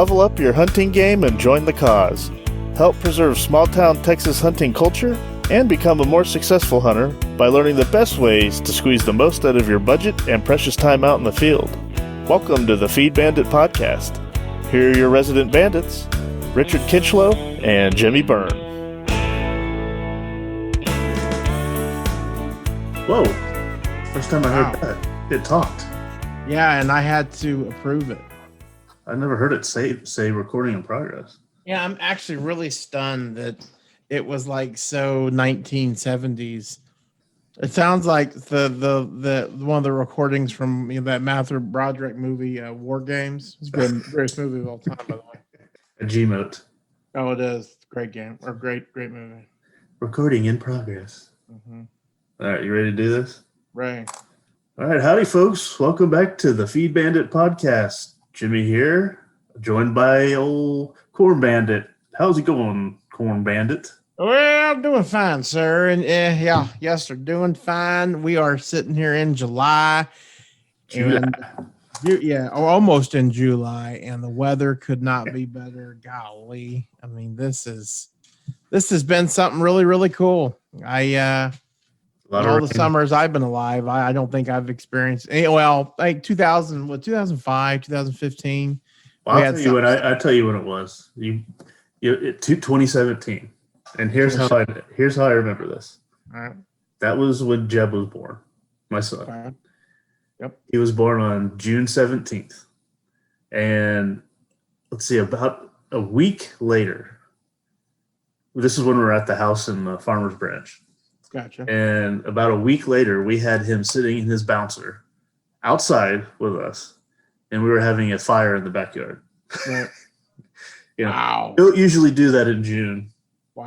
Level up your hunting game and join the cause. Help preserve small-town Texas hunting culture and become a more successful hunter by learning the best ways to squeeze the most out of your budget and precious time out in the field. Welcome to the Feed Bandit Podcast. Here are your resident bandits, Richard Kinchlow and Jimmy Byrne. Whoa. First time I heard that. It talked. Yeah, and I had to approve it. I never heard it say recording in progress. Yeah, I'm actually really stunned that it was like so 1970s. It sounds like the one of the recordings from that Matthew Broderick movie, War Games. It's been the greatest movie of all time, by the way. A Gmote. Oh, it is. Great game. Or great movie. Recording in progress. Mm-hmm. All right, you ready to do this? Right. All right, howdy, folks. Welcome back to the Feed Bandit Podcast. Jimmy here, joined by old Corn Bandit. How's it going, Corn Bandit? Well, doing fine, sir. And yes, sir, doing fine. We are sitting here in July. Almost in July, and the weather could not be better. Golly, I mean, this has been something really, really cool. All the summers I've been alive, I don't think I've experienced like 2005, 2015. Well, I'll tell you when it was. 2017. And here's how I remember this. All right. That was when Jeb was born, my son. Right. Yep. He was born on June 17th. And let's see, about a week later, this is when we were at the house in the Farmer's Branch. Gotcha. And about a week later, we had him sitting in his bouncer outside with us, and we were having a fire in the backyard. Right. Wow. We don't usually do that in June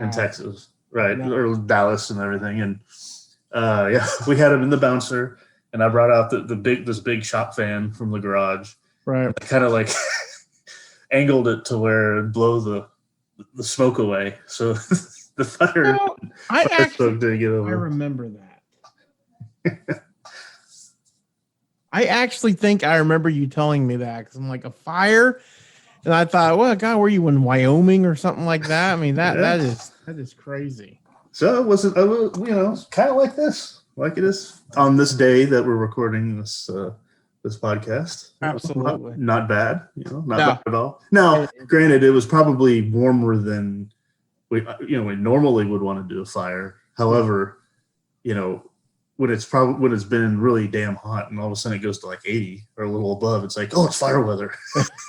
in Texas, right? No. Or Dallas and everything. And we had him in the bouncer, and I brought out this big shop fan from the garage. Right. Kind of like angled it to where it'd blow the smoke away. So the fire. Well, I remember that. I actually think I remember you telling me that, because I'm like, a fire, and I thought, well, God, were you in Wyoming or something like that? I mean, that is crazy. So it wasn't, kind of like this, like it is on this day that we're recording this podcast. Absolutely, not bad. Not bad at all. Now, granted, it was probably warmer than we normally would want to do a fire. However, when it's been really damn hot and all of a sudden it goes to like 80 or a little above, it's like, oh, it's fire weather.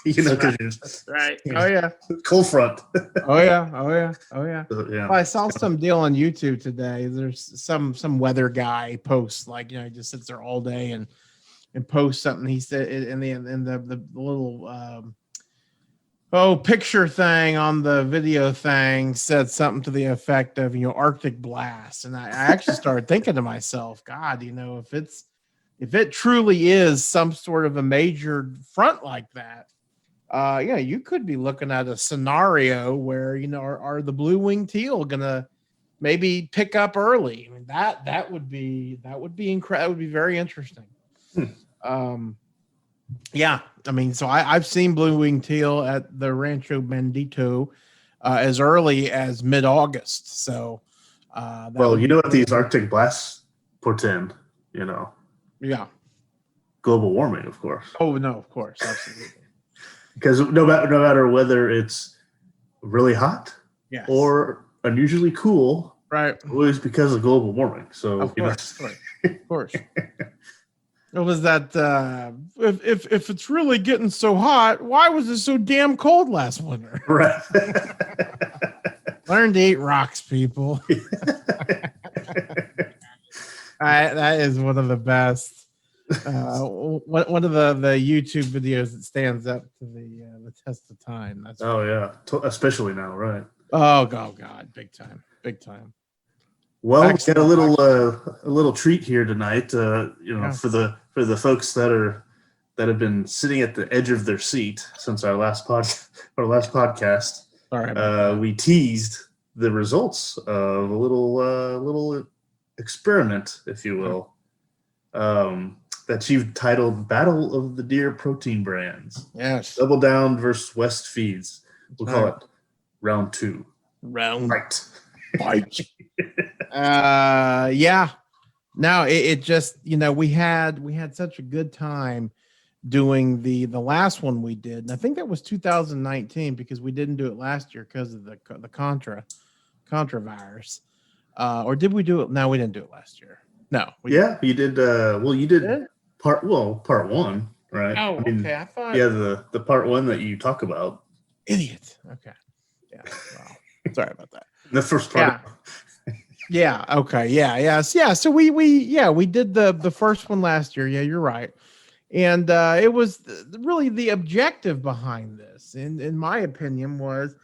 That's right. Oh yeah. Cold front. Oh yeah. Yeah. Well, I saw some deal on YouTube today. There's some weather guy posts, like, he just sits there all day and posts something. He said in the little picture thing on the video thing said something to the effect of, Arctic blast. And I actually started thinking to myself, God, if it truly is some sort of a major front like that, you could be looking at a scenario where, are the blue-winged teal gonna maybe pick up early? I mean, that would be incredible. That would be very interesting. Yeah, I mean, so I've seen blue-winged teal at the Rancho Bandito as early as mid-August. So, what these Arctic blasts portend, Yeah. Global warming, of course. Oh, no, of course. Absolutely. Because no matter whether it's really hot or unusually cool, right, always because of global warming. So, of course. It was that if it's really getting so hot, why was it so damn cold last winter? Right. Learn to eat rocks, people. That is one of the best. One of the YouTube videos that stands up to the test of time. Especially now, right? Oh God, big time. Well, we got a little treat here tonight. For the folks that have been sitting at the edge of their seat since our last podcast. Sorry, we teased the results of a little experiment, if you will. that you've titled Battle of the Deer Protein Brands. Yes. Double Down versus West Feeds. We'll call it round 2. Round Fight. Yeah. No, it just, we had such a good time doing the last one we did. And I think that was 2019 because we didn't do it last year because of the Contra virus. Or did we do it? No, we didn't do it last year. No. You did. You did part 1, right? Oh, okay. I thought. Yeah, the part 1 that you talk about. Idiot. Okay. Yeah. Wow. Sorry about that. The first part. Yeah. Okay. Yeah. Yes. Yeah. So we did the first one last year. Yeah, you're right. And it was really the objective behind this, in my opinion, was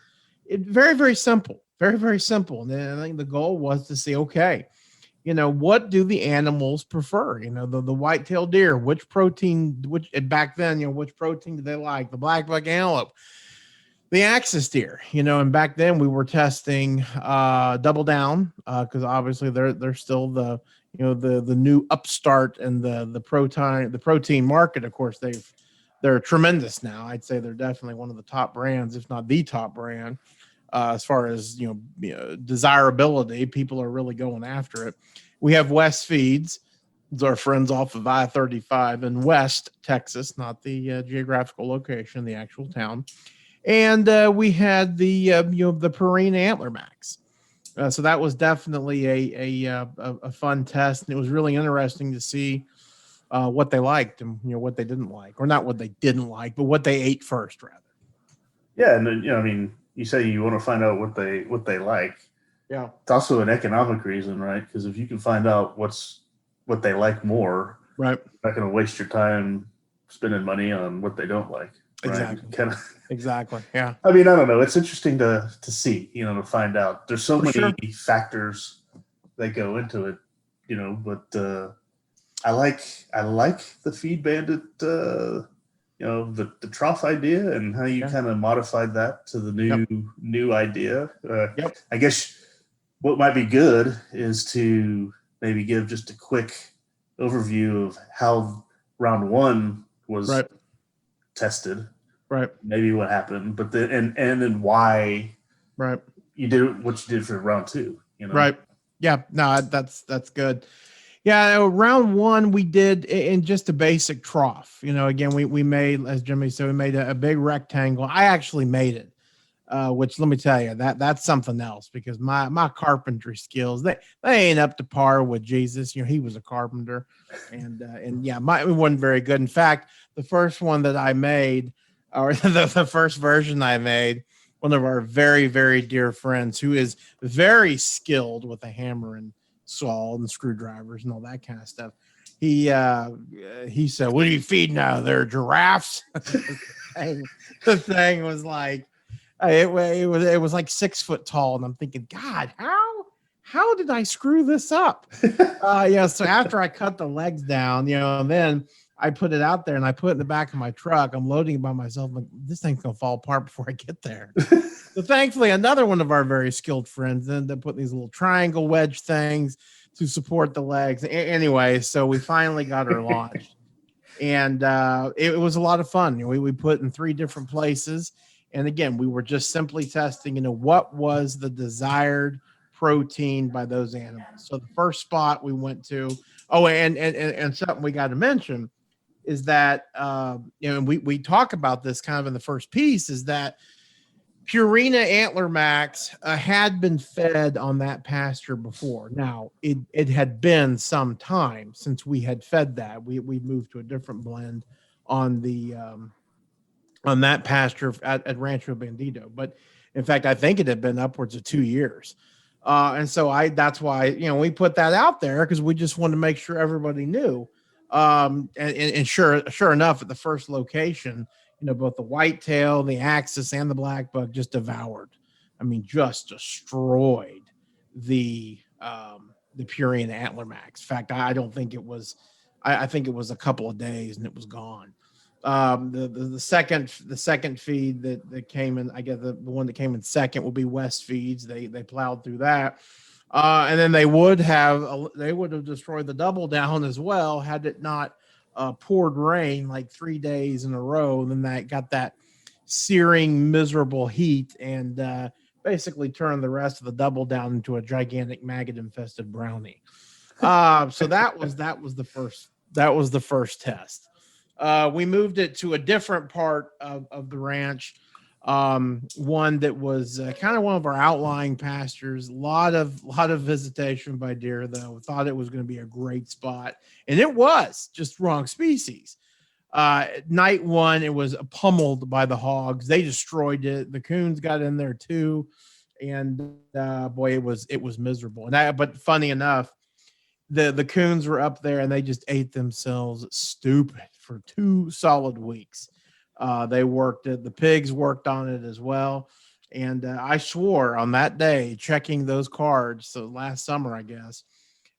it very, very simple. Very, very simple. And then I think the goal was to see, okay, what do the animals prefer? The white-tailed deer, which protein, back then, which protein do they like? The black buck antelope, the axis deer, and back then we were testing Double Down because obviously they're still the new upstart and the protein market. Of course, they're tremendous now. I'd say they're definitely one of the top brands, if not the top brand. As far as desirability, people are really going after it. We have West Feeds. It's our friends off of I-35 in West Texas, not the geographical location, the actual town. And we had the Purina Antler Max. So that was definitely a fun test, and it was really interesting to see what they liked and what they didn't like, or not what they didn't like, but what they ate first, rather. Yeah, and you say you want to find out what they like. Yeah, it's also an economic reason, right? Because if you can find out what they like more, right, you're not going to waste your time spending money on what they don't like. Right? Exactly. Exactly. Yeah. I don't know. It's interesting to see, to find out. There's so many factors that go into it, but I like the Feed Bandit, the trough idea and how you kind of modified that to the new idea. I guess what might be good is to maybe give just a quick overview of how round 1 was tested. Right. Maybe what happened, but then why you did what you did for round 2, Right. Yeah. No, that's good. Yeah, round 1 we did in just a basic trough. Again, we made, as Jimmy said, we made a big rectangle. I actually made it, which let me tell you, that's something else, because my carpentry skills, they ain't up to par with Jesus. He was a carpenter, and yeah, it wasn't very good. In fact, the first one that I made, or the first version I made, one of our very, very dear friends who is very skilled with a hammer and saw and screwdrivers and all that kind of stuff. He said, "What do you feed now? They're giraffes." The thing was like, it was like 6 foot tall, and I'm thinking, God, how did I screw this up? So after I cut the legs down, and then I put it out there and I put it in the back of my truck. I'm loading it by myself. I'm like, this thing's gonna fall apart before I get there. So thankfully, another one of our very skilled friends ended up putting these little triangle wedge things to support the legs. Anyway, so we finally got her launched, and it was a lot of fun. We put in 3 different places, and again, we were just simply testing, what was the desired protein by those animals. So the first spot we went to, and something we got to mention is that, and we talk about this kind of in the first piece, is that Purina Antler Max had been fed on that pasture before. Now, it had been some time since we had fed that. We moved to a different blend on the on that pasture at Rancho Bandito. But in fact, I think it had been upwards of 2 years. And so that's why, we put that out there, because we just wanted to make sure everybody knew. And sure enough, at the first location, both the whitetail, the axis, and the black buck just devoured. Just destroyed the Purina Antler Max. In fact, I don't think it was. I think it was a couple of days and it was gone. The second feed that came in, I guess the one that came in second will be West Feeds. They plowed through that. And then they would have destroyed the Double Down as well, had it not poured rain like 3 days in a row. And then that got that searing, miserable heat and basically turned the rest of the double down into a gigantic maggot infested brownie. So that was the first test. We moved it to a different part of the ranch, one that was kind of one of our outlying pastures. A lot of visitation by deer, though. Thought it was going to be a great spot, and it was, just wrong species. Night one, it was pummeled by the hogs. They destroyed it. The coons got in there too, and boy, it was miserable. But funny enough, the coons were up there and they just ate themselves stupid for 2 solid weeks. They worked it. The pigs worked on it as well. And I swore on that day, checking those cards, so last summer, I guess,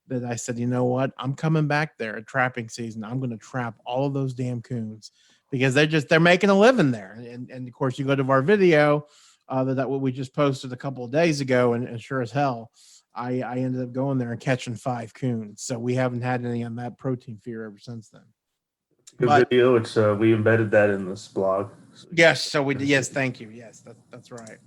that I said, you know what? I'm coming back there at trapping season. I'm going to trap all of those damn coons because they're making a living there. And of course, you go to our video that we just posted a couple of days ago, and sure as hell, I ended up going there and catching 5 coons. So we haven't had any on that protein feeder ever since then. Good video. It's we embedded that in this blog. Yes, so we did. Yes, thank you. Yes, that's right.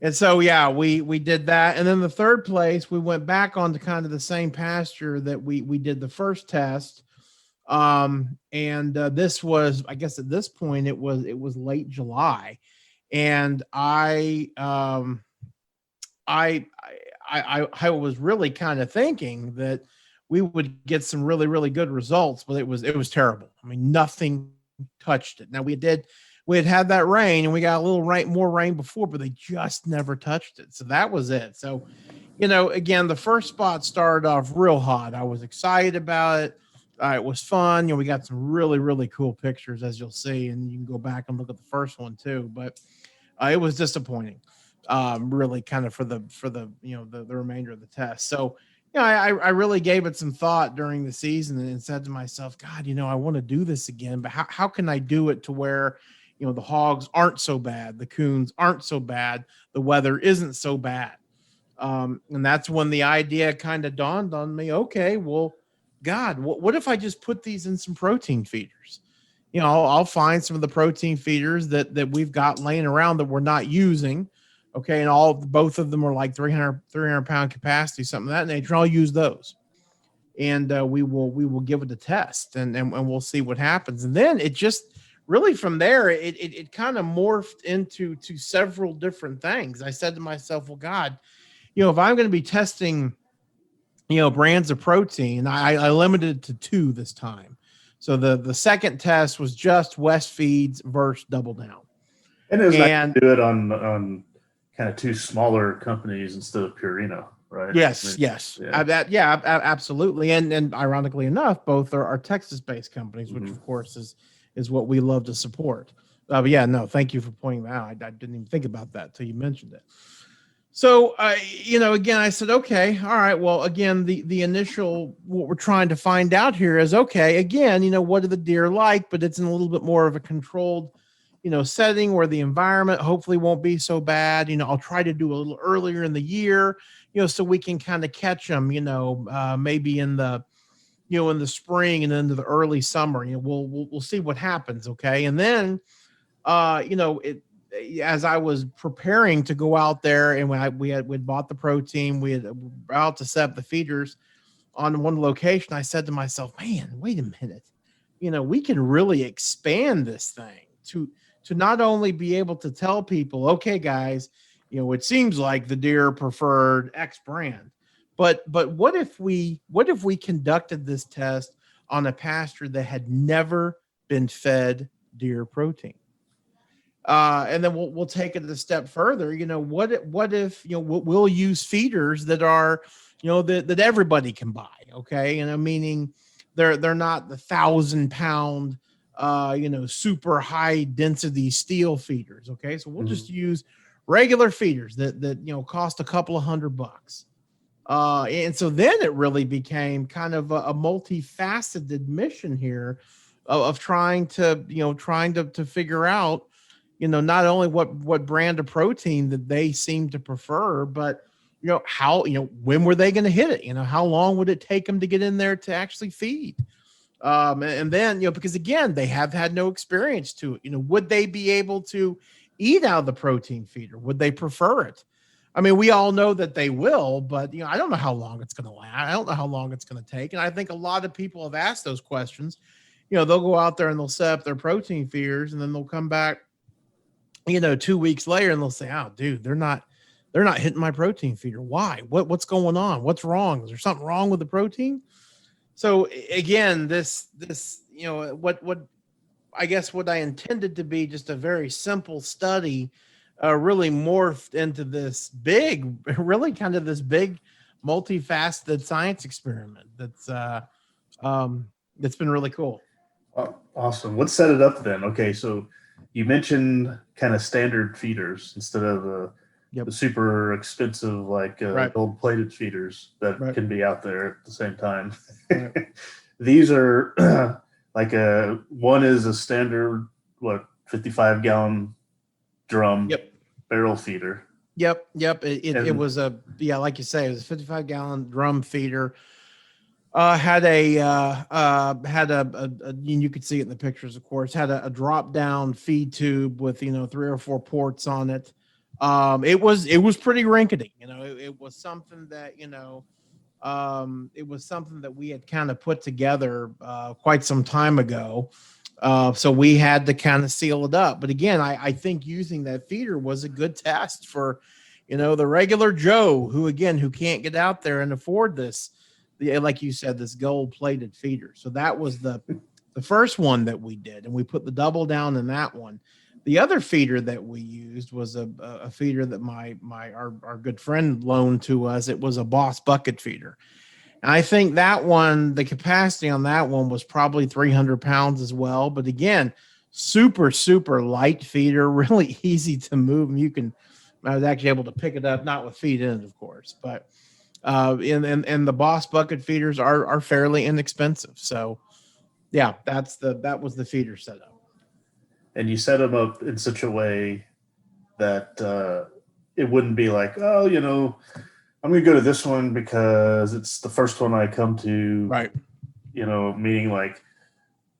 And so yeah, we did that, and then the third place we went back onto kind of the same pasture that we did the first test. This was, I guess at this point it was late July, and I was really kind of thinking that we would get some really, really good results, but it was terrible. I mean, nothing touched it. Now we had that rain, and we got a little more rain before, but they just never touched it. So that was it. So, again, the first spot started off real hot. I was excited about it. It was fun. We got some really, really cool pictures, as you'll see, and you can go back and look at the first one too. But it was disappointing, really, kind of for the the remainder of the test. So, I really gave it some thought during the season and said to myself, God, I want to do this again, but how can I do it to where, the hogs aren't so bad, the coons aren't so bad, the weather isn't so bad. And that's when the idea kind of dawned on me. Okay, well, God, what if I just put these in some protein feeders? I'll find some of the protein feeders that we've got laying around that we're not using. Okay, and both of them are like 300 pound capacity, something of that nature. I'll use those, and we will give it a test, and we'll see what happens. And then it just really from there it kind of morphed into several different things. I said to myself, well, God, if I'm going to be testing, brands of protein, I limited it to 2 this time. So the second test was just West Feeds versus Double Down, and it was nice to do it on kind of 2 smaller companies instead of Purina, right? Yes. Absolutely. And ironically enough, both are Texas-based companies, which of course is what we love to support. But yeah, no, thank you for pointing that out. I didn't even think about that till you mentioned it. So, again, I said, okay, all right. Well, again, the initial, what we're trying to find out here is, okay, again, what do the deer like, but it's in a little bit more of a controlled setting where the environment hopefully won't be so bad. I'll try to do a little earlier in the year, so we can kind of catch them, maybe in the, in the spring and into the early summer. We'll see what happens. Okay. And then, as I was preparing to go out there, and when we'd bought the protein, we had about to set up the feeders on one location, I said to myself, man, wait a minute, we can really expand this thing to not only be able to tell people, okay, guys, it seems like the deer preferred X brand, but what if we conducted this test on a pasture that had never been fed deer protein? And then we'll take it a step further. What if we'll use feeders that are, that everybody can buy. Okay. Meaning they're not the 1,000-pound, super high density steel feeders. Okay. So we'll just use regular feeders that cost a couple of $100. And so then it really became kind of a multifaceted mission here of trying to figure out, not only what brand of protein that they seem to prefer, but, how, when were they going to hit it? How long would it take them to get in there to actually feed? And then, because again, they have had no experience to it. Would they be able to eat out of the protein feeder? Would they prefer it? I mean, we all know that they will, but I don't know how long it's going to last. I don't know how long it's going to take. And I think a lot of people have asked those questions. They'll go out there and they'll set up their protein feeders, and then they'll come back, 2 weeks later, and they'll say, "Oh, dude, they're not hitting my protein feeder. Why? What's going on? What's wrong? Is there something wrong with the protein?" So again, this what I guess what I intended to be just a very simple study really morphed into this big, really kind of this big, multifaceted science experiment that's been really cool. Awesome. Let's set it up then. Okay, so you mentioned kind of standard feeders instead of the super expensive gold-plated feeders that can be out there at the same time. Right. These are one is a standard 55-gallon drum barrel feeder. Yep. It was like you say, it was a 55-gallon drum feeder. Had a you could see it in the pictures, of course, had a drop down feed tube with 3 or 4 ports on it. It was pretty rinkety. It was something that we had kind of put together quite some time ago. So we had to kind of seal it up. But again, I think using that feeder was a good test for, the regular Joe who can't get out there and afford this, like you said, this gold-plated feeder. So that was the first one that we did, and we put the double down in that one. The other feeder that we used was a feeder that our good friend loaned to us. It was a Boss bucket feeder. And I think that one, the capacity on that one was probably 300 pounds as well. But again, super, super light feeder, really easy to move. I was actually able to pick it up, not with feet in it, of course, but and the Boss bucket feeders are fairly inexpensive. So yeah, that was the feeder setup. And you set them up in such a way that it wouldn't be like, oh, I'm going to go to this one because it's the first one I come to. Right. Meaning like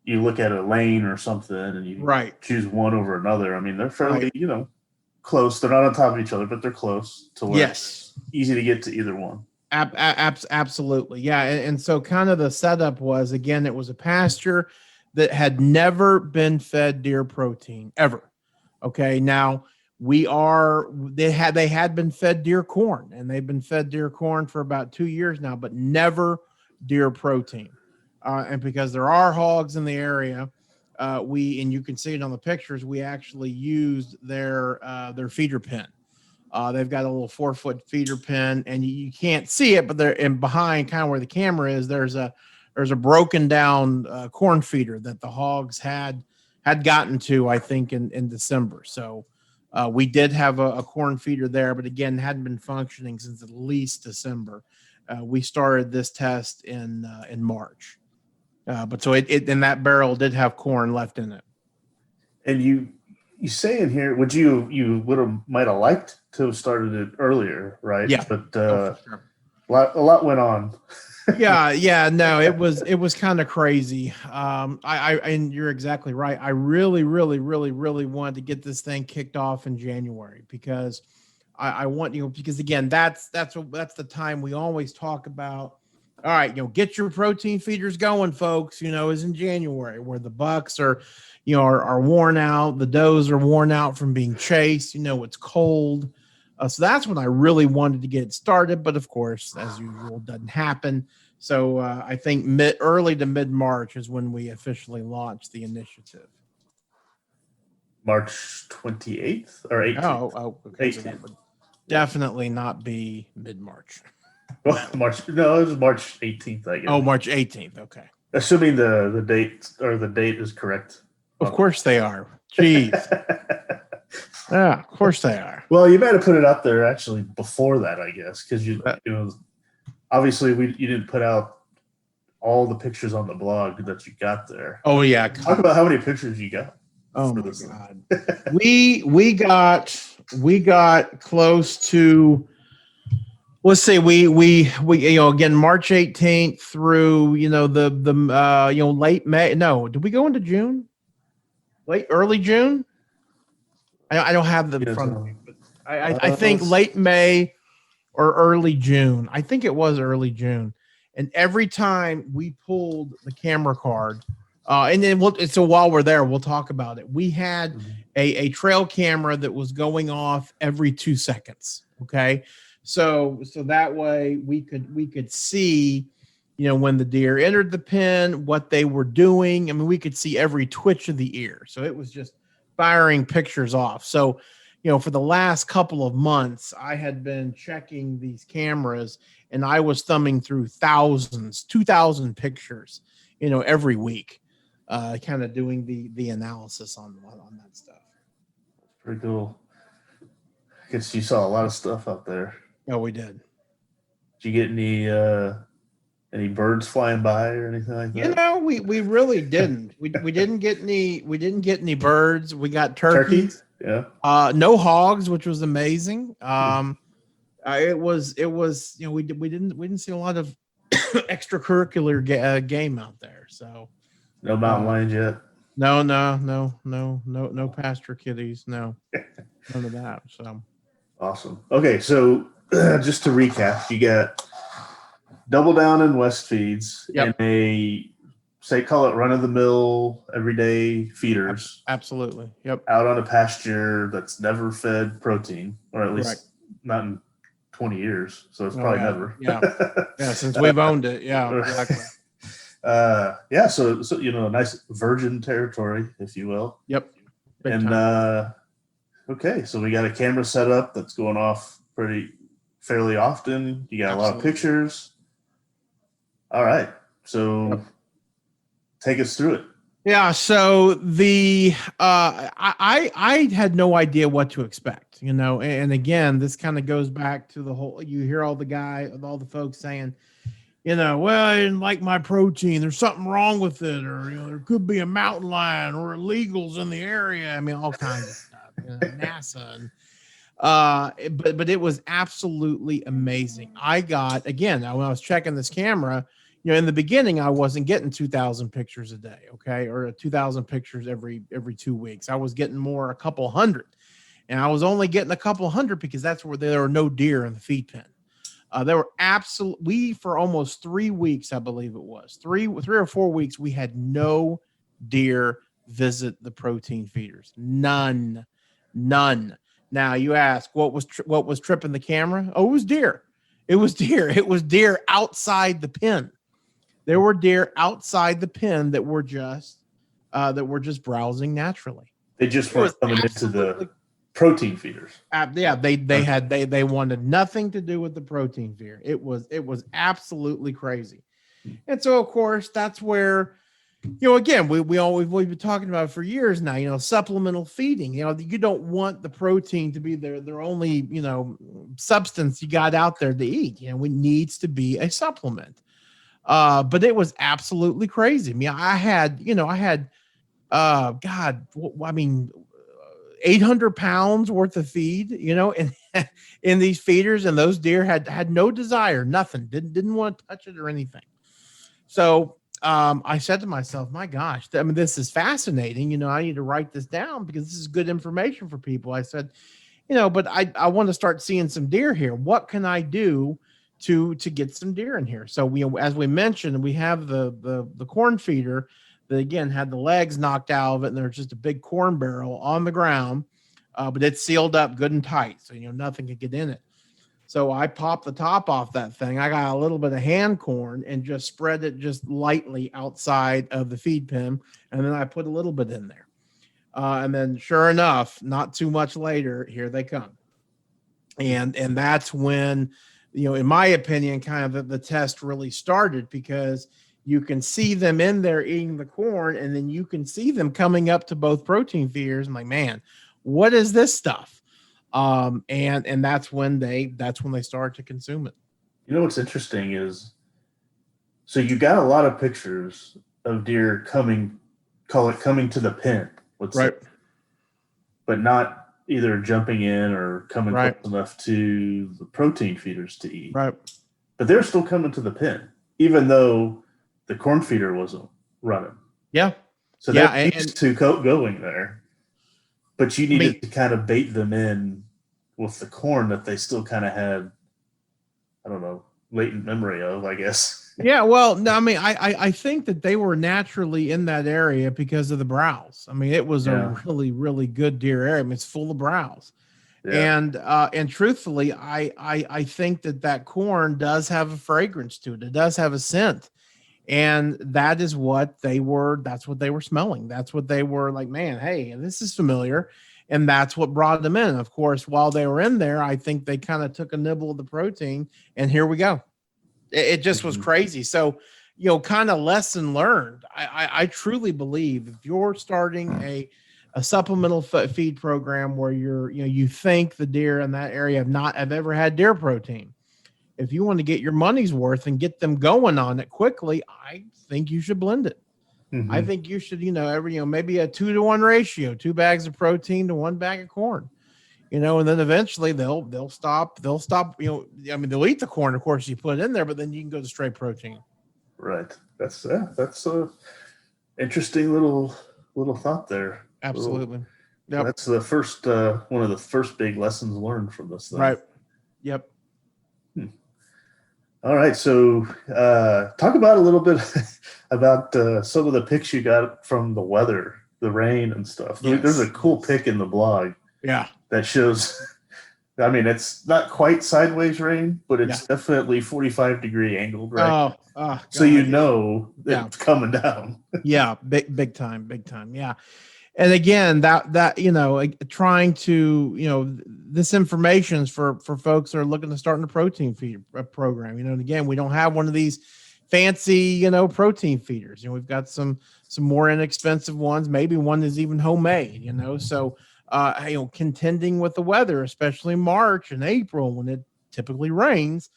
you look at a lane or something and you choose one over another. I mean, they're fairly, close. They're not on top of each other, but they're close to where it's easy to get to either one. Absolutely. Yeah. And so kind of the setup was, again, it was a pasture that had never been fed deer protein ever. Okay. Now they had been fed deer corn, and they've been fed deer corn for about 2 years now, but never deer protein. And because there are hogs in the area, and you can see it on the pictures, we actually used their feeder pen. They've got a little 4-foot feeder pen, and you can't see it, but they're in behind kind of where the camera is. There's a broken down corn feeder that the hogs had gotten to, I think, in December. So we did have a corn feeder there, but again, hadn't been functioning since at least December. We started this test in March, but so it in that barrel did have corn left in it. And you say in here, you might have liked to have started it earlier, right? Yeah, but sure. a lot went on. No, it was kind of crazy. And you're exactly right. I really, really, really, really wanted to get this thing kicked off in January because I want, because again, that's the time we always talk about. All right, get your protein feeders going, folks. Is in January where the bucks are worn out, the does are worn out from being chased. It's cold. So that's when I really wanted to get it started. But of course, as usual, it doesn't happen. So I think early to mid-March is when we officially launched the initiative. March 28th or 18th? Oh, okay. 18th. So that would definitely not be mid-March. Well, it was March 18th, I guess. Oh, March 18th. Okay. Assuming the date is correct. Of course they are. Jeez. Yeah, of course they are. Well, you might have put it out there actually before that, I guess, because obviously you didn't put out all the pictures on the blog that you got there. Oh yeah, talk about how many pictures you got. Oh my God, we got close to. Let's see. We again March 18th through the late May. No, did we go into June? Early June? I don't have the front of me, but I think late May or early June. I think it was early June. And every time we pulled the camera card, and then so while we're there, we'll talk about it. We had a trail camera that was going off every 2 seconds. Okay. So that way we could see, when the deer entered the pen, what they were doing. I mean, we could see every twitch of the ear. So it was just firing pictures off. So, for the last couple of months, I had been checking these cameras and I was thumbing through 2,000 pictures, every week, kind of doing the analysis on that stuff. Pretty cool. I guess you saw a lot of stuff out there. Oh, we did. Did you get any birds flying by or anything like that? We really didn't. We didn't get any birds. We got turkeys. Yeah. No hogs, which was amazing. It was we didn't see a lot of extracurricular game out there. So no mountain lions yet. No pasture kitties. No, none of that. So awesome. Okay, so just to recap, you got Double Down and West feeds and call it run of the mill everyday feeders. Absolutely. Yep. Out on a pasture that's never fed protein, or at least not in 20 years. So it's probably never. Yeah. Since we've owned it. Yeah, exactly. So a nice virgin territory, if you will. Yep. Big time. Okay, so we got a camera set up that's going off fairly often. You got a lot of pictures. All right. So take us through it. Yeah. So I had no idea what to expect, and again, this kind of goes back to the whole, you hear all the folks saying, well, I didn't like my protein. There's something wrong with it. Or, there could be a mountain lion or illegals in the area. I mean, all kinds of stuff, NASA. But it was absolutely amazing. I got, again, when I was checking this camera, in the beginning, I wasn't getting 2,000 pictures a day. Okay. Or 2,000 pictures every 2 weeks. I was getting more, a couple hundred, and I was only getting a couple hundred because that's where there were no deer in the feed pen. There were for almost 3 weeks, I believe it was 3 or 4 weeks, we had no deer visit the protein feeders. None. Now you ask, what was tripping the camera? Oh, it was deer. It was deer outside the pen. There were deer outside the pen that were just browsing naturally. They just weren't coming into the protein feeders. They wanted nothing to do with the protein feeder. It was absolutely crazy. And so, of course, that's where, again, we've been talking about it for years now, supplemental feeding. You don't want the protein to be their only, substance you got out there to eat. It needs to be a supplement. But it was absolutely crazy. I mean, I had 800 pounds worth of feed, in these feeders, and those deer had no desire, nothing, didn't want to touch it or anything. So I said to myself, my gosh, I mean, this is fascinating. I need to write this down because this is good information for people. I said, but I want to start seeing some deer here. What can I do to get some deer in here? So as we mentioned, we have the corn feeder that, again, had the legs knocked out of it, and there's just a big corn barrel on the ground, but it's sealed up good and tight, so nothing could get in it. So I popped the top off that thing. I got a little bit of hand corn and just spread it just lightly outside of the feed pen, and then I put a little bit in there. And then, sure enough, not too much later, here they come. And that's when, in my opinion, kind of the test really started, because you can see them in there eating the corn, and then you can see them coming up to both protein feeders. I'm like, man, what is this stuff? And that's when they start to consume it. What's interesting is, so you got a lot of pictures of deer coming to the pen, let's say, but not either jumping in or coming close enough to the protein feeders to eat. Right. But they're still coming to the pen, even though the corn feeder wasn't running. Yeah. So they're used to going there. But you needed to kind of bait them in with the corn that they still kind of had, I don't know, latent memory of, I guess. Yeah, well, no, I mean, I think that they were naturally in that area because of the browse. I mean, it was a really, really good deer area. I mean, it's full of browse. Yeah. And truthfully, I think that corn does have a fragrance to it. It does have a scent. And that is what they were, that's what they were smelling. That's what they were like, man, hey, this is familiar. And that's what brought them in. Of course, while they were in there, I think they kind of took a nibble of the protein and here we go. It just was crazy. So, kind of lesson learned. I truly believe if you're starting a supplemental feed program where you think the deer in that area have ever had deer protein, if you want to get your money's worth and get them going on it quickly, I think you should blend it. Mm-hmm. I think you should, maybe a 2-to-1 ratio, 2 bags of protein to 1 bag of corn, and then eventually they'll stop, they'll eat the corn, of course, you put it in there, but then you can go to straight protein. Right. That's a interesting little thought there. Absolutely. Yep. That's the first, one of the first big lessons learned from this thing. Right. Yep. All right, so talk about a little bit about some of the pics you got from the weather, the rain and stuff. Yes. There's a cool pic in the blog. Yeah, that shows. I mean, it's not quite sideways rain, but it's definitely 45-degree angled rain. Oh, so it's coming down. Yeah, big time. Yeah. And again, that trying to, this information is for folks that are looking to start in a protein feed program. And again, we don't have one of these fancy, protein feeders. We've got some more inexpensive ones. Maybe one is even homemade. So contending with the weather, especially March and April when it typically rains,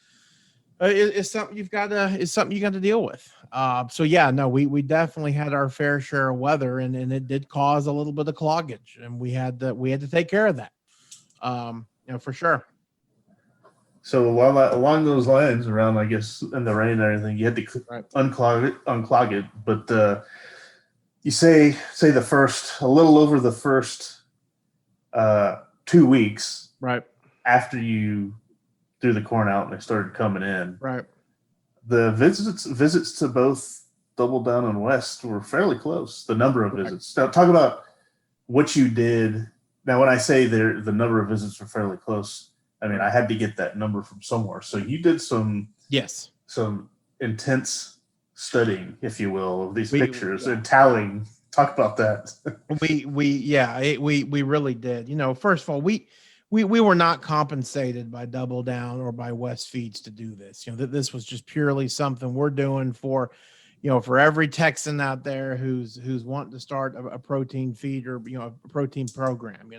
is something you got to deal with. We definitely had our fair share of weather, and it did cause a little bit of cloggage, and we had to take care of that, for sure. So along those lines, around, I guess, in the rain and everything, you had to unclog it. But you say a little over the first 2 weeks, right, after you threw the corn out and they started coming in, right, the visits to both Double Down and West were fairly close. The number of visits. Now, talk about what you did. Now, when I say the number of visits were fairly close, I mean I had to get that number from somewhere. So you did some intense studying, if you will, of these pictures and tallying. Talk about that. we really did. First of all, we were not compensated by Double Down or by West Feeds to do this. This was just purely something we're doing for every Texan out there who's wanting to start a protein feed or a protein program.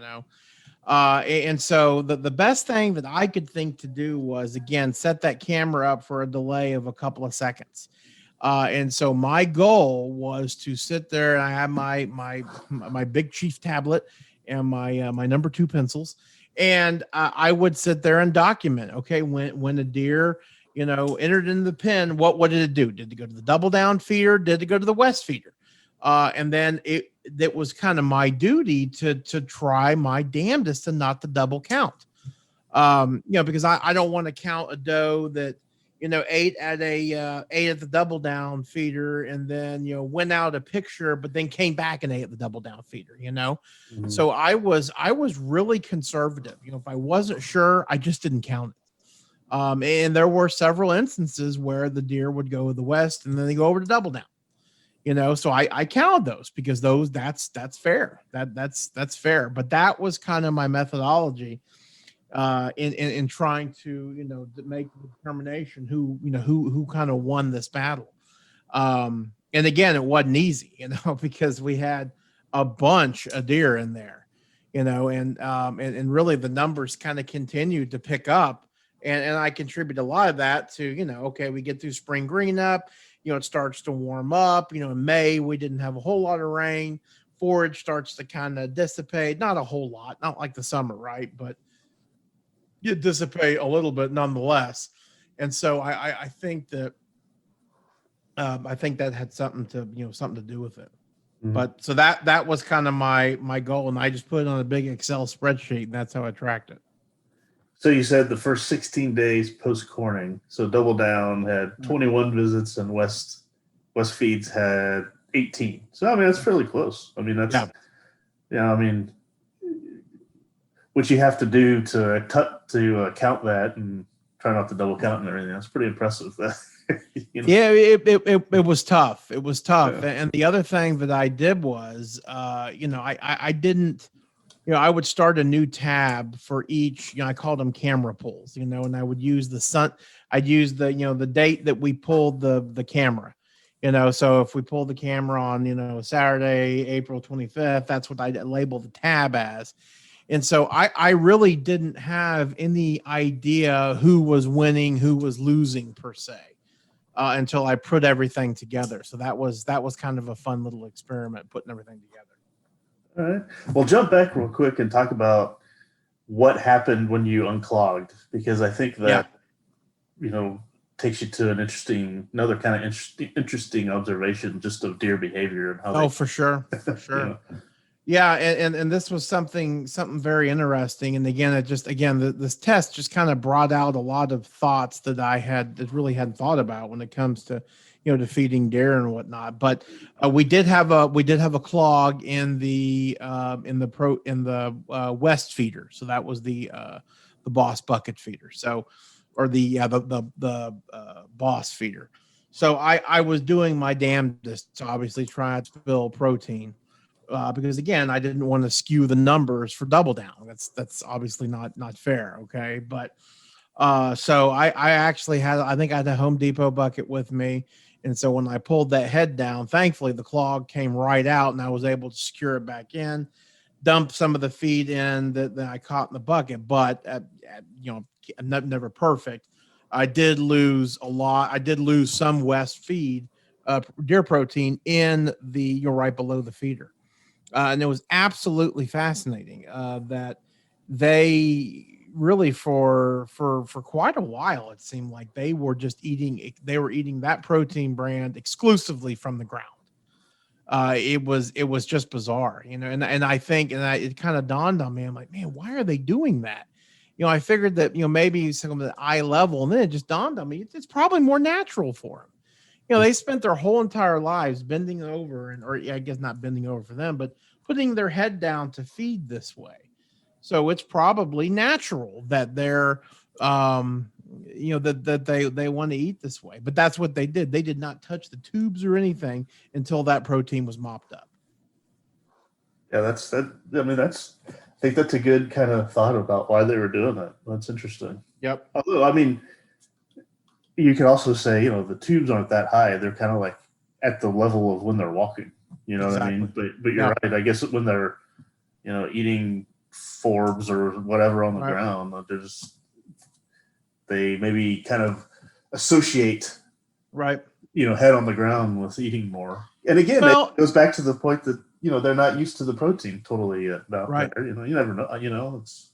And so the best thing that I could think to do was, again, set that camera up for a delay of a couple of seconds. And so my goal was to sit there, and I had my Big Chief tablet and my number 2 pencils. And I would sit there and document, okay, when a deer, entered in the pen, what did it do? Did it go to the Double Down feeder? Did it go to the West feeder? And then it was kind of my duty to try my damnedest to not to double count. Because I don't want to count a doe that, ate at the Double Down feeder and then, went out a picture, but then came back and ate at the Double Down feeder, Mm-hmm. So I was really conservative. If I wasn't sure, I just didn't count it. And there were several instances where the deer would go to the West and then they go over to Double Down, so I counted those because that's fair. That's fair. But that was kind of my methodology in trying to make the determination who kind of won this battle. And again, it wasn't easy, because we had a bunch of deer in there, and really the numbers kind of continued to pick up, and I contribute a lot of that to okay, we get through spring green up, it starts to warm up. In May we didn't have a whole lot of rain. forage starts to kind of dissipate, not a whole lot, not like the summer, right? But you dissipate a little bit nonetheless. And so I think that had something to do with it. Mhm. But so that was kind of my goal, and I just put it on a big Excel spreadsheet, and that's how I tracked it. So you said the first 16 days post corning. So Double Down had 21 visits, and West Feeds had 18. So I mean that's fairly close. I mean that's I mean what you have to do to count that and try not to double count and everything. That's pretty impressive. Yeah, it was tough. It was tough. Yeah. And the other thing that I did was, I didn't, I would start a new tab for each, I called them camera pulls, and I would use I'd use the date that we pulled the camera, so if we pulled the camera on, Saturday, April 25th, that's what I labeled the tab as. And so I really didn't have any idea who was winning, who was losing per se. Until I put everything together. So that was kind of a fun little experiment, putting everything together. All right. Well, jump back real quick and talk about what happened when you unclogged, because I think that, takes you to another kind of interesting observation just of deer behavior and how for sure. For sure. Yeah. And this was something very interesting. And again, this test just kind of brought out a lot of thoughts that that really hadn't thought about when it comes to, to feeding deer and whatnot. But we did have a clog in the West feeder. So that was the Boss bucket feeder. So, or the Boss feeder. So I was doing my damnedest to obviously try to spill protein. Because again, I didn't want to skew the numbers for Double Down. That's obviously not fair. Okay. But, so I actually I think I had a Home Depot bucket with me. And so when I pulled that head down, thankfully the clog came right out and I was able to secure it back in, dump some of the feed in that I caught in the bucket, but never perfect. I did lose a lot. I did lose some West feed, deer protein in right below the feeder. And it was absolutely fascinating that they really for quite a while, it seemed like they were eating that protein brand exclusively from the ground. It was just bizarre, and I think, it kind of dawned on me. I'm like, man, why are they doing that? I figured that, maybe some of the eye level, and then it just dawned on me, it's probably more natural for them. They spent their whole entire lives bending over or I guess not bending over for them, but putting their head down to feed this way. So it's probably natural that they're, that they want to eat this way, but that's what they did. They did not touch the tubes or anything until that protein was mopped up. Yeah, that's I think that's a good kind of thought about why they were doing that. That's interesting. Yep. Although, I mean, you could also say, the tubes aren't that high. They're kind of like at the level of when they're walking, what I mean? But you're right. I guess when they're, eating forbs or whatever on the ground, they maybe kind of associate, head on the ground with eating more. And again, it goes back to the point that, they're not used to the protein totally yet. There. You never know, it's.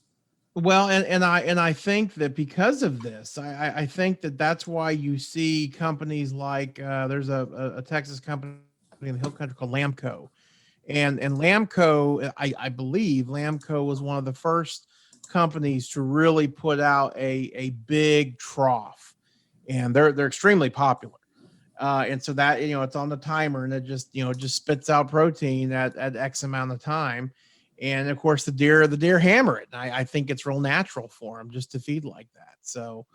Well, and I think that because of this, I think that's why you see companies like there's a Texas company in the Hill Country called Lamco, and Lamco, I believe Lamco was one of the first companies to really put out a big trough, and they're extremely popular, and so that it's on the timer and it just spits out protein at X amount of time. And of course, the deer hammer it. And I think it's real natural for them just to feed like that. So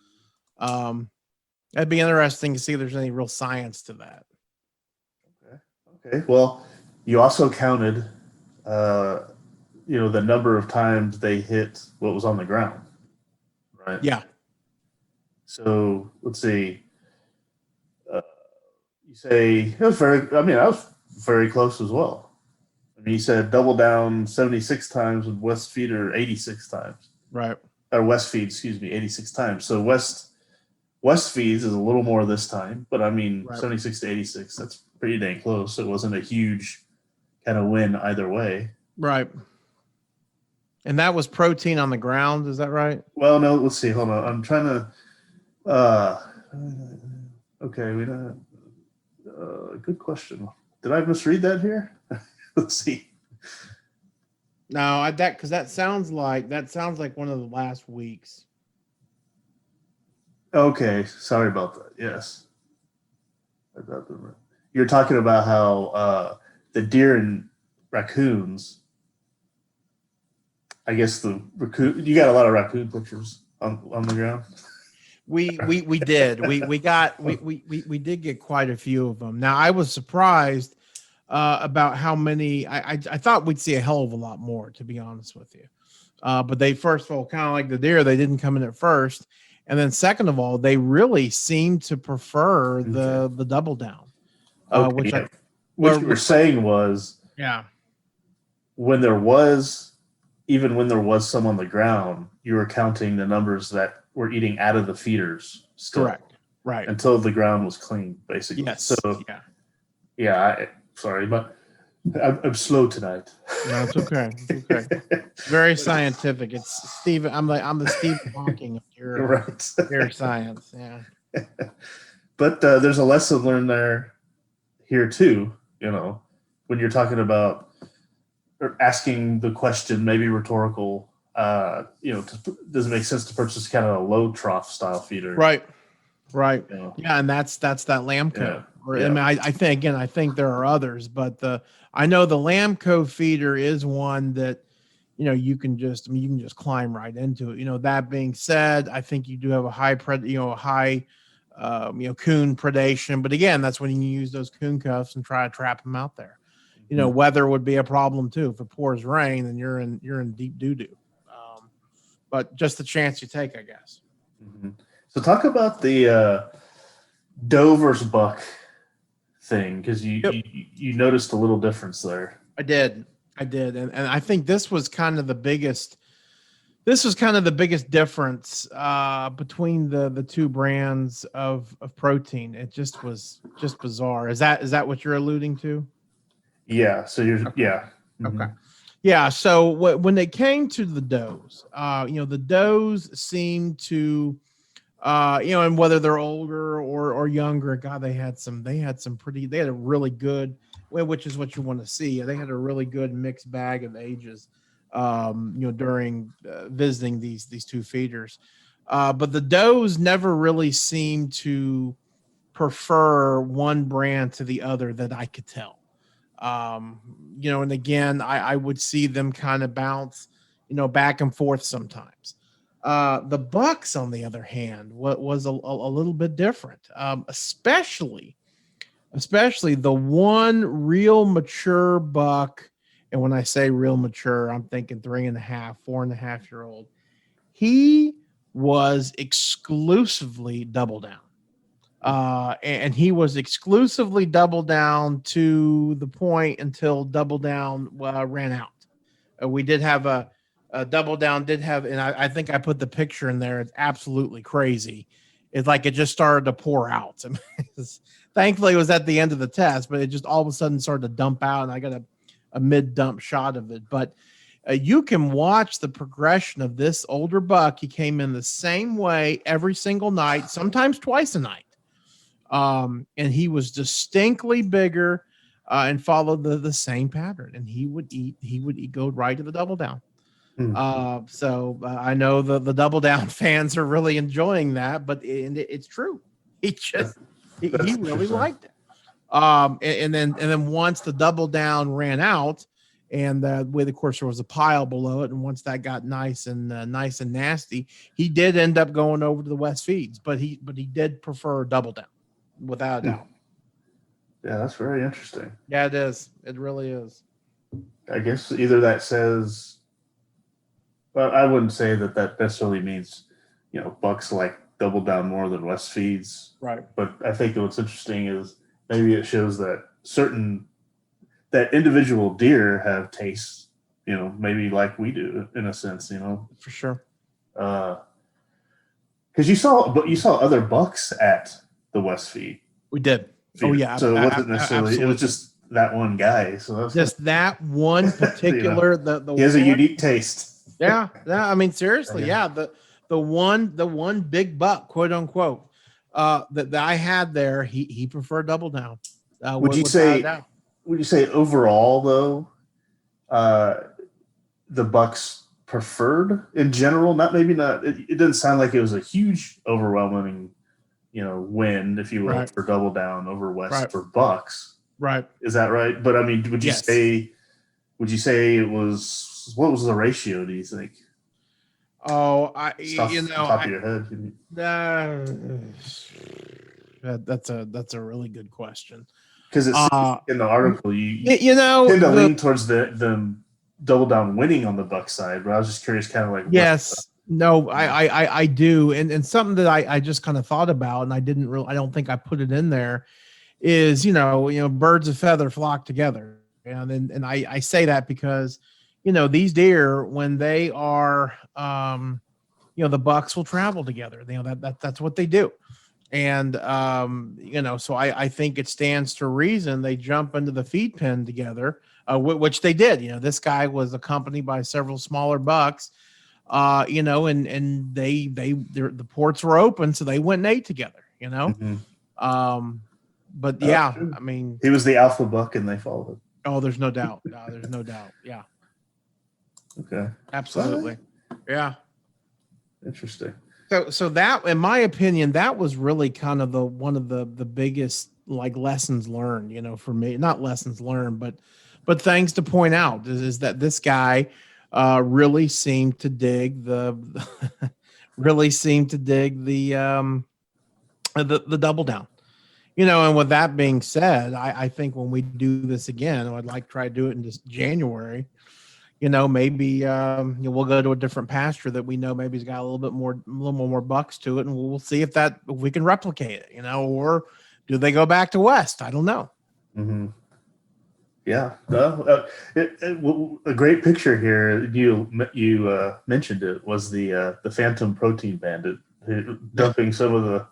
that'd be interesting to see if there's any real science to that. Okay. Well, you also counted, the number of times they hit what was on the ground, right? Yeah. So let's see. You say it was I was very close as well. You said Double Down 76 times and West Feeder 86 times. Right. Or West Feed, 86 times. So West Feeds is a little more this time, but 76 to 86, that's pretty dang close. It wasn't a huge kind of win either way. Right. And that was protein on the ground. Is that right? Well, no, let's see. Hold on. I'm trying to. Okay, we don't. Good question. Did I misread that here? Let's see. No, because that sounds like one of the last weeks. Okay, sorry about that. Yes, you're talking about how the deer and raccoons. I guess the raccoon. You got a lot of raccoon pictures on the ground. We did. We did get quite a few of them. Now I was surprised about how many. I thought we'd see a hell of a lot more, to be honest with you. But they, first of all, kind of like the deer, they didn't come in at first, and then second of all, they really seemed to prefer the double down. What you were saying was, when there was some on the ground, you were counting the numbers that were eating out of the feeders. Still, correct, right, until the ground was clean, basically. Yes. So sorry, but I'm slow tonight. No, it's okay. It's okay. Very scientific. It's Stephen. I'm the Stephen Hawking of your right. your science. Yeah. But there's a lesson learned here too. When you're talking about or asking the question, maybe rhetorical. Does it make sense to purchase kind of a low trough style feeder? Right. Yeah, and that's that Lamco. Yeah. I mean, I think there are others, but I know the Lamco feeder is one that you can just climb right into it. That being said, I think you do have a high coon predation, but again, that's when you use those coon cuffs and try to trap them out there. Weather would be a problem too. If it pours rain, then you're in deep doo-doo. But just the chance you take, I guess. Mm-hmm. So talk about the doe versus buck thing, because you noticed a little difference there. I did, and I think this was kind of the biggest. This was kind of the biggest difference between the two brands of protein. It just was bizarre. Is that what you're alluding to? Yeah. So you're Mm-hmm. Okay. Yeah. So when they came to the does, the does seem to, and whether they're older or younger, God, they had a really good, which is what you want to see. They had a really good mixed bag of ages, during visiting these two feeders. But the does never really seemed to prefer one brand to the other that I could tell. And again, I would see them kind of bounce, back and forth sometimes. The bucks, on the other hand, was a little bit different, especially the one real mature buck. And when I say real mature, I'm thinking 3.5, 4.5-year-old. He was exclusively double down. And he was exclusively double down to the point until double down ran out. We did have a double down and I think I put the picture in there. It's absolutely crazy. It's like it just started to pour out. I mean, thankfully it was at the end of the test, but it just all of a sudden started to dump out, and I got a mid-dump shot of it. But you can watch the progression of this older buck. He came in the same way every single night, sometimes twice a night. And he was distinctly bigger and followed the same pattern, and he would go right to the double down. So I know the double down fans are really enjoying that, but it's true. He really liked it. And then once the double down ran out, and of course there was a pile below it, and once that got nice and nasty, he did end up going over to the West Feeds, but he did prefer double down, without a doubt. Yeah, that's very interesting. Yeah, it is. It really is. I guess either that says, well, I wouldn't say that necessarily means, bucks like double down more than West Feeds. Right. But I think what's interesting is maybe it shows that that individual deer have tastes, maybe like we do in a sense, For sure. Because you saw other bucks at the West Feed. We did. Feed. Oh yeah. So it wasn't necessarily. Absolutely. It was just that one guy. So that's Just that one particular he has a one. unique taste. Yeah. I mean, seriously, yeah. The one big buck, quote unquote, that I had there, he preferred Double Down. Would you say overall though, the Bucks preferred in general? Not it didn't sound like it was a huge overwhelming, win, if you will, Right. for Double Down over West Right. for Bucks. Right. Is that right? But I mean, would you say it was, what was the ratio, do you think? Oh, Stuff on top of your head. That's a really good question. Because it's in the article, you tend to lean towards the Double Down winning on the Bucks side, but I was just curious, kind of like, yes, no, I do, and something that I just kind of thought about, and I don't think I put it in there, is birds of feather flock together, and I say that because these deer, when they are the bucks will travel together, that's what they do. And so I think it stands to reason they jump into the feed pen together, which they did. This guy was accompanied by several smaller bucks, and the ports were open, so they went and ate together. Mm-hmm. But yeah, I mean, he was the alpha buck, and they followed. Oh, there's no doubt. No, there's no doubt. Yeah. Okay. Absolutely. Yeah. Interesting. So that, in my opinion, that was really kind of one of the biggest lessons learned, for me. Not lessons learned, but things to point out is that this guy really seemed to dig the Double Down. And with that being said, I think when we do this again, I'd like to try to do it in just January. Maybe we'll go to a different pasture that we know maybe has got a little more bucks to it, and we'll see if we can replicate it, or do they go back to West? I don't know. Mm-hmm. Yeah, a great picture here. You mentioned it was the Phantom Protein Bandit dumping some of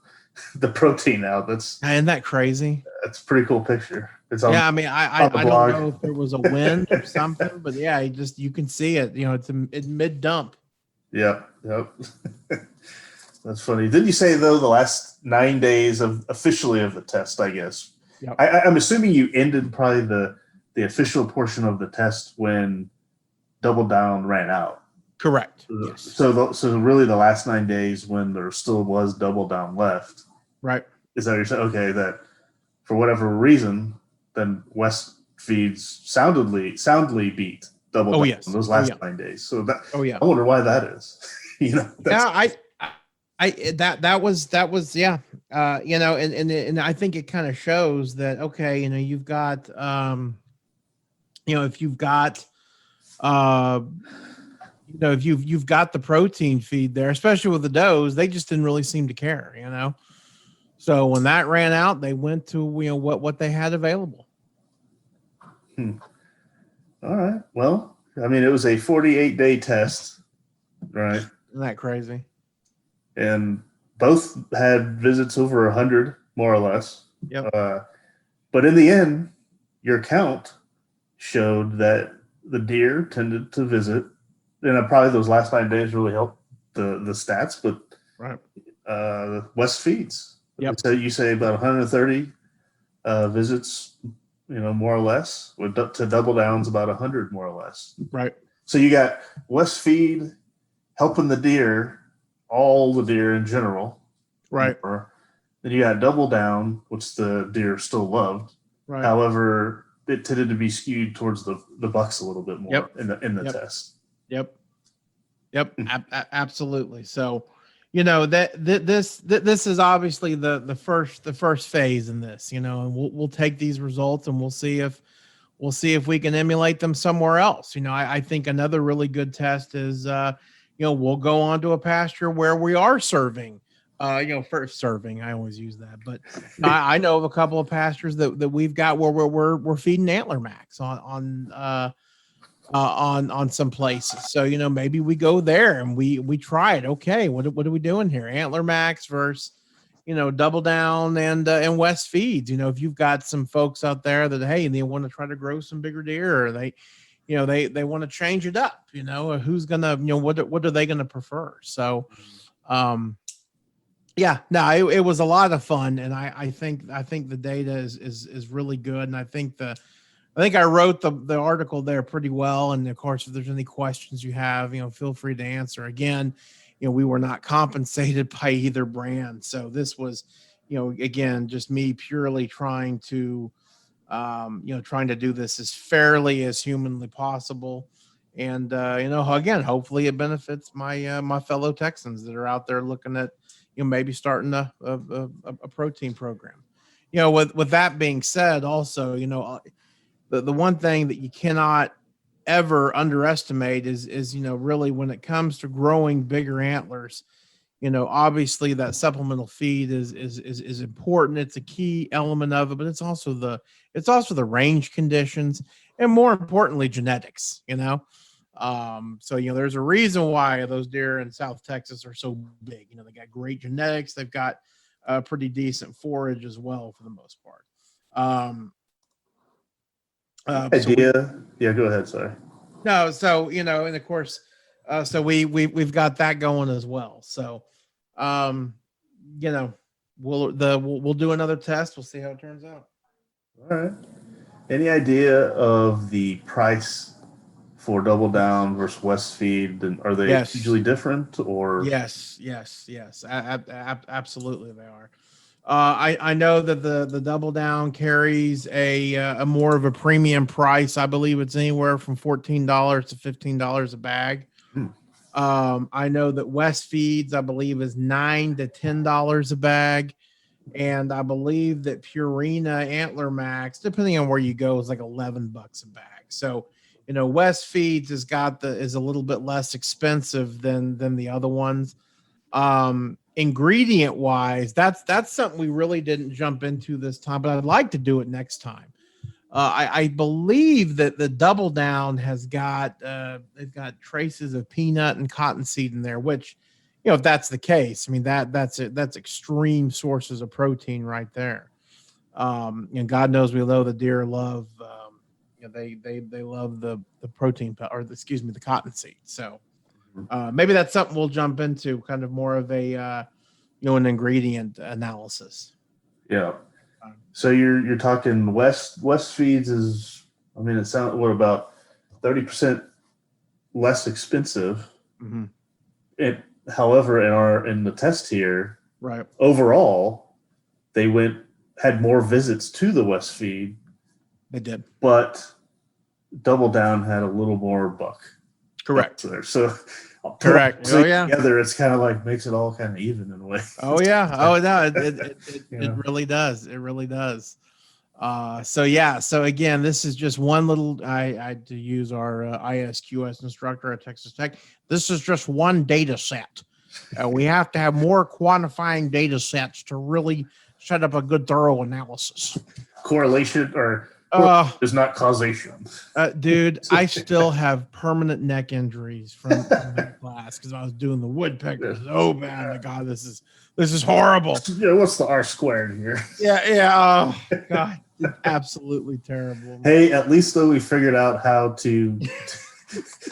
the protein out. Isn't that crazy? That's a pretty cool picture. It's I mean, I don't know if there was a wind or something, but yeah, you can see it. It's mid dump. Yep. That's funny. Did you say though the last 9 days officially of the test? I guess. Yep. I'm assuming you ended probably the official portion of the test when Double Down ran out. Correct. Yes. So really the last 9 days when there still was Double Down left. Right. Is that you're saying? Okay, that for whatever reason, then West feeds soundly beat Double Down in those last 9 days. So that. Oh yeah. I wonder why that is. That was yeah. And I think it kind of shows that you've got if you've got if you've got the protein feed there, especially with the does, they just didn't really seem to care, So when that ran out, they went to what they had available. All right. Well, I mean, it was a 48-day test, right? Isn't that crazy? And both had visits over 100, more or less. Yep. But in the end, your count showed that the deer tended to visit. And probably those last 9 days really helped the stats, but right. West feeds. Yep. So you say about 130 visits, more or less. To Double Down's about 100, more or less. Right. So you got West feed helping the deer, all the deer in general. Right. Then you got Double Down, which the deer still loved. Right. However, it tended to be skewed towards the bucks a little bit more in the test. Yep. Absolutely. So, this is obviously the first phase in this, and we'll take these results and we'll see if we can emulate them somewhere else. I think another really good test is, we'll go on to a pasture where we are serving, first serving. I always use that, but I know of a couple of pastures that we've got where we're feeding Antler Max on some places. So, maybe we go there and we try it. Okay. What are we doing here? Antler Max versus, Double Down and West Feeds. If you've got some folks out there that, hey, they want to try to grow some bigger deer, or they want to change it up, who's gonna, what are they gonna prefer? So, it was a lot of fun, and I think the data is really good, and I think I wrote the article there pretty well. And of course, if there's any questions you have, feel free to answer. Again, we were not compensated by either brand. So this was, again, just me purely trying to do this as fairly as humanly possible. And, again, hopefully it benefits my fellow Texans that are out there looking at, maybe starting a protein program. With that being said, also, the one thing that you cannot ever underestimate is really when it comes to growing bigger antlers, obviously that supplemental feed is important. It's a key element of it, but it's also the range conditions, and more importantly, genetics. So there's a reason why those deer in South Texas are so big. They got great genetics. They've got pretty decent forage as well for the most part. Go ahead. Sorry. No, so and of course, so we've got that going as well. So, we'll do another test. We'll see how it turns out. All right. Any idea of the price for Double Down versus West Feed? And are they hugely different, or? Yes. Absolutely, they are. I know that the Double Down carries a more of a premium price. I believe it's anywhere from $14 to $15 a bag. I know that West Feeds, I believe, is $9 to $10 a bag, and I believe that Purina Antler Max, depending on where you go, is like $11 a bag. So, West Feeds is a little bit less expensive than the other ones. Ingredient wise, that's something we really didn't jump into this time, but I'd like to do it next time. I believe that the Double Down has got they've got traces of peanut and cottonseed in there, which, if that's the case, I mean that's extreme sources of protein right there. And God knows we know the deer love they love the protein, or the cottonseed. So maybe that's something we'll jump into, kind of more of a an ingredient analysis. Yeah. So you're talking West Feeds is, it sounds, what, about 30% less expensive. Mm-hmm. However, in the test here, right, overall, they had more visits to the West Feed. They did, but Double Down had a little more buck. Correct. There. So correct. So together, it's kind of like makes it all kind of even in a way. Oh yeah. Oh no, it really does. It really does. So again, this is just one little. I to use our ISQS instructor at Texas Tech. This is just one data set. We have to have more quantifying data sets to really set up a good, thorough analysis. Correlation is not causation. Dude, I still have permanent neck injuries from that class because I was doing the woodpeckers. Oh man, my God, this is horrible. Yeah, what's the R squared here? Yeah. Oh God, it's absolutely terrible. Hey, at least though we figured out how to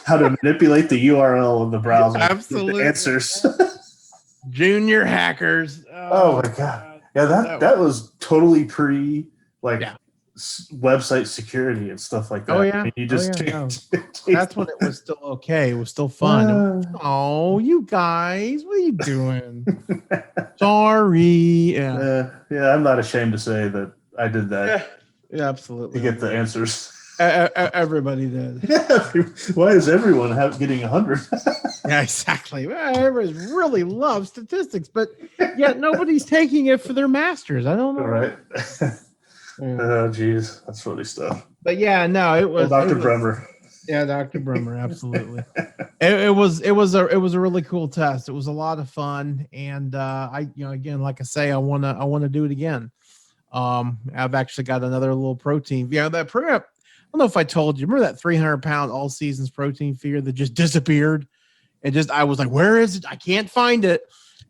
manipulate the URL in the browser. Absolutely. The answers. Junior hackers. Oh my God. Yeah, that was totally pre website security and stuff like that. Oh yeah. You just that's when it was still okay. It was still fun. Oh, you guys, what are you doing? Sorry. Yeah, I'm not ashamed to say that I did that. Yeah, absolutely. To get the answers. Everybody did. Yeah. Why is everyone getting 100? Yeah, exactly. Well, everybody really loves statistics, but yet nobody's taking it for their masters. I don't know. All right. Oh, geez, that's funny stuff. But yeah, no, it was Dr. Bremer. Yeah, Dr. Bremer, absolutely. It was a really cool test. It was a lot of fun, and again, like I say, I wanna do it again. I've actually got another little protein. That prep. I don't know if I told you. Remember that 300-pound all seasons protein feeder that just disappeared? I was like, where is it? I can't find it.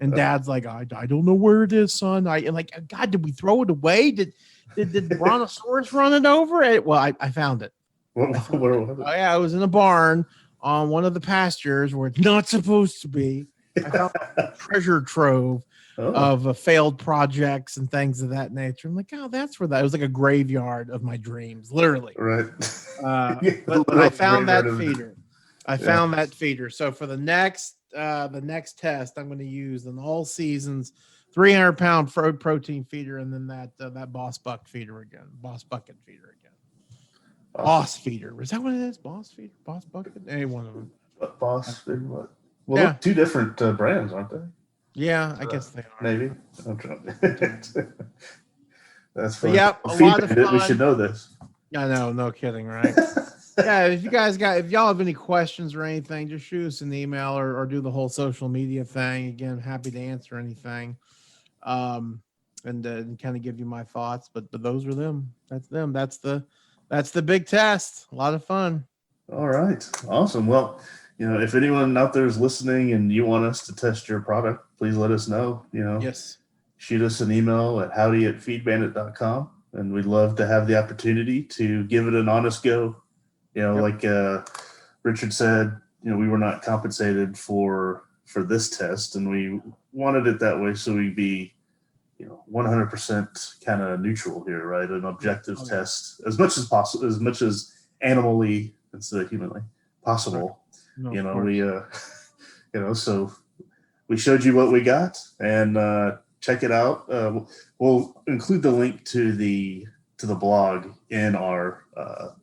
And Dad's like, I don't know where it is, son. And like, God, did we throw it away? Did the Brontosaurus run it over? Well, I found it. Where was it? Oh yeah, I was in a barn on one of the pastures where it's not supposed to be. I found a treasure trove of failed projects and things of that nature. I'm like, oh, that's where that. It was like a graveyard of my dreams, literally. Right. But I found that feeder. I found that feeder. So for the next test, I'm going to use an all seasons 300-pound protein feeder, and then that Boss Buck feeder again, Boss Bucket feeder again. Awesome. Boss feeder. Is that what it is? Boss feeder? Boss Bucket? Any one of them. Boss feeder, what? Well, look, two different brands, aren't they? Yeah, I guess they are. Maybe. I'm trying to... That's funny. Yep, a lot of fun. We should know this. I know, no kidding, right? Yeah, if y'all have any questions or anything, just shoot us an email or do the whole social media thing. Again, happy to answer anything. And kind of give you my thoughts, but those are them. That's them. That's the big test. A lot of fun. All right. Awesome. Well, if anyone out there is listening and you want us to test your product, please let us know. Yes. Shoot us an email at howdy@feedbandit.com, and we'd love to have the opportunity to give it an honest go. Like Richard said, we were not compensated for this test, and we wanted it that way so we'd be 100% kind of neutral here, right? An objective test as much as possible, as much as animally instead of humanly possible. So we showed you what we got, and check it out. We'll include the link to the blog in our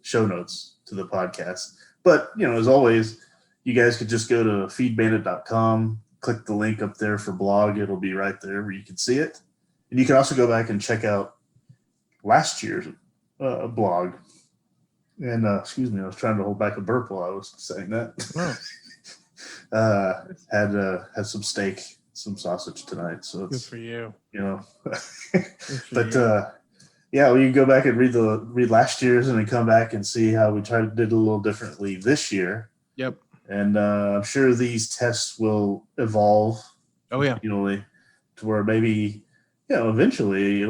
show notes to the podcast. But as always, you guys could just go to feedbandit.com, click the link up there for blog. It'll be right there where you can see it. And you can also go back and check out last year's blog. And excuse me, I was trying to hold back a burp while I was saying that. Oh. Had some steak, some sausage tonight. So it's good for you. But you can go back and read last year's and then come back and see how we did a little differently this year. Yep. And I'm sure these tests will evolve. Oh yeah. To where maybe eventually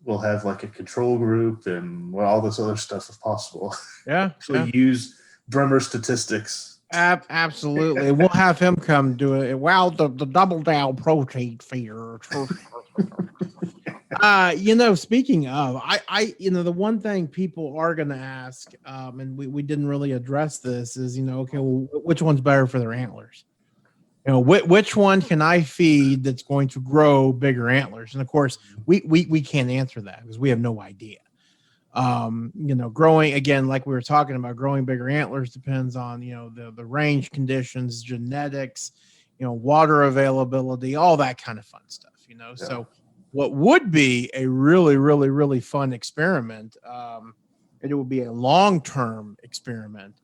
we'll have like a control group and all this other stuff if possible. Yeah. Use Bremer statistics. Absolutely. We'll have him come do it. Well, the double down protein feeder. Speaking of, I the one thing people are going to ask, and we didn't really address this is, okay, well, which one's better for their antlers? Which one can I feed that's going to grow bigger antlers? And of course, we can't answer that because we have no idea. Growing, again, like we were talking about, growing bigger antlers depends on, the range conditions, genetics, water availability, all that kind of fun stuff, Yeah. So what would be a really, really, really fun experiment, and it would be a long-term experiment,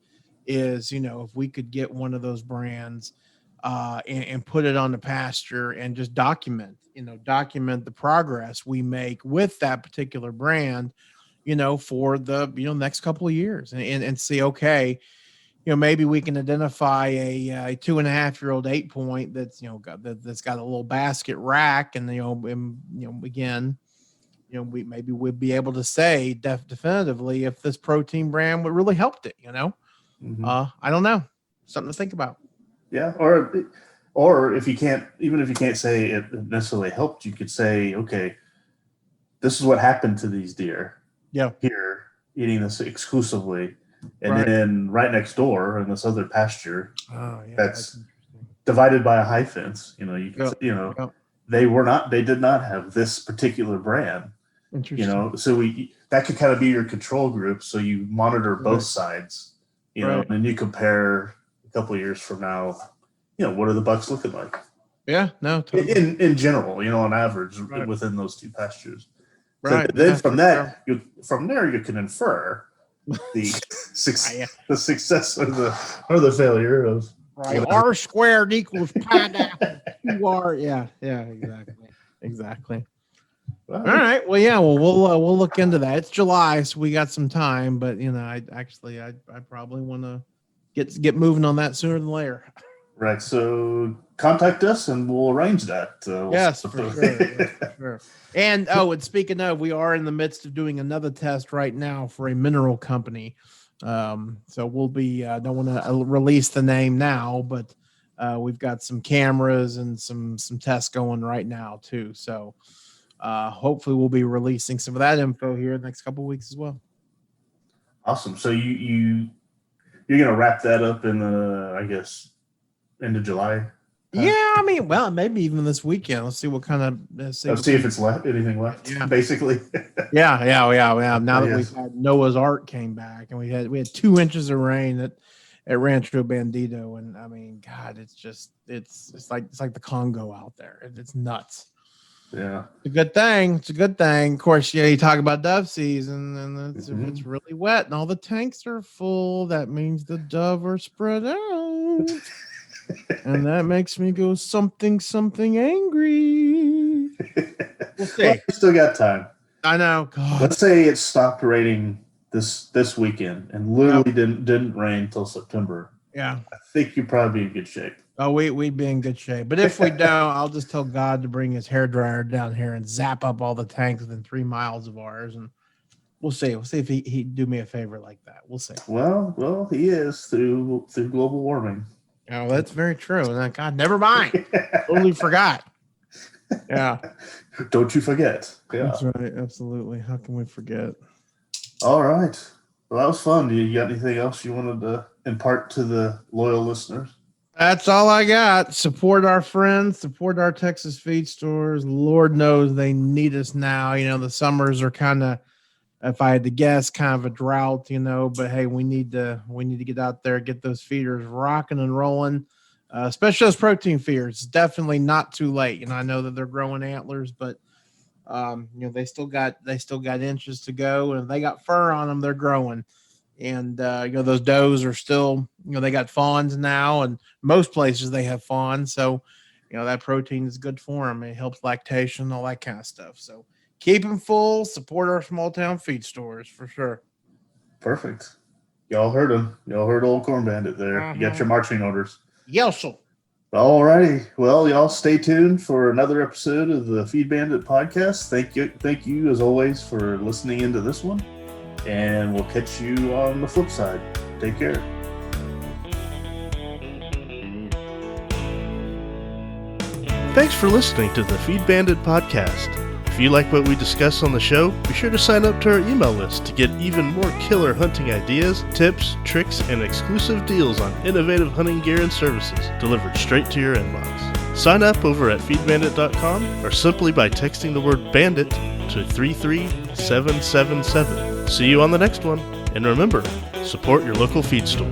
is, if we could get one of those brands and put it on the pasture and just document the progress we make with that particular brand, for the, next couple of years and see, okay, maybe we can identify a 2.5-year-old 8-point that's, that's got a little basket rack and, again, we'll be able to say definitively if this protein brand would really helped it, Mm-hmm. I don't know. Something to think about. Yeah. Or if you can't say it necessarily helped, you could say, okay, this is what happened to these deer. Yeah. Here eating this exclusively. And Right. then right next door in this other pasture, Oh, yeah. that's divided by a high fence. You can, Yep. they did not have this particular brand, Interesting. so that could kind of be your control group. So you monitor both Right. sides, Right. and then you compare a couple of years from now, what are the bucks looking like? Yeah. No. Totally. In general, on average Right. within those two pastures. Right. So then Yeah, from for that, from there you can infer the the success or the failure of right. R squared equals pineapple. Yeah. Exactly. Well, All right. Well, yeah. Well, we'll look into that. It's July, so we got some time. But I probably want to get moving on that sooner than later. Right. So contact us and we'll arrange that. Yes, for sure. And speaking of, we are in the midst of doing another test right now for a mineral company. So we'll be, don't want to release the name now, but we've got some cameras and some tests going right now too. So hopefully we'll be releasing some of that info here in the next couple of weeks as well. Awesome. So you're going to wrap that up in I guess, end of July? Yeah, I mean, well, maybe even this weekend. Let's see what kind of. Let's see if it's anything left. Yeah. Basically. Yeah. Now that we've had Noah's Ark came back, and we had 2 inches of rain at Rancho Bandito, and I mean, God, it's like the Congo out there. It's nuts. Yeah, it's a good thing. Of course, you talk about dove season, and if it's really wet and all the tanks are full, that means the dove are spread out. And that makes me go something angry. We'll see. Well, we still got time. I know. God. Let's say it stopped raining this weekend and literally didn't rain until September. Yeah. I think you'd probably be in good shape. Oh, we'd be in good shape. But if we don't, I'll just tell God to bring his hairdryer down here and zap up all the tanks within 3 miles of ours, and we'll see. We'll see if he'd do me a favor like that. We'll see. Well, he is through global warming. Oh, that's very true. And God, never mind. Totally forgot. Yeah. Don't you forget. Yeah. That's right. Absolutely. How can we forget? All right. Well, that was fun. You got anything else you wanted to impart to the loyal listeners? That's all I got. Support our friends. Support our Texas feed stores. Lord knows they need us now. The summers are kind of, if I had to guess, kind of a drought, but hey, we need to get out there, get those feeders rocking and rolling, especially those protein feeders. It's definitely not too late. I know that they're growing antlers, but they still got inches to go, and if they got fur on them, they're growing. And those does are still, they got fawns now, and most places they have fawns, so that protein is good for them. It helps lactation, all that kind of stuff. So keep them full. Support our small town feed stores for sure. Perfect. Y'all heard him. Y'all heard old Corn Bandit there. You got your marching orders. Yes, sir. All righty. Well, y'all stay tuned for another episode of the Feed Bandit podcast. Thank you as always for listening into this one, and we'll catch you on the flip side. Take care. Thanks for listening to the Feed Bandit podcast. If you like what we discuss on the show, be sure to sign up to our email list to get even more killer hunting ideas, tips, tricks, and exclusive deals on innovative hunting gear and services delivered straight to your inbox. Sign up over at feedbandit.com or simply by texting the word bandit to 33777. See you on the next one, and remember, support your local feed store.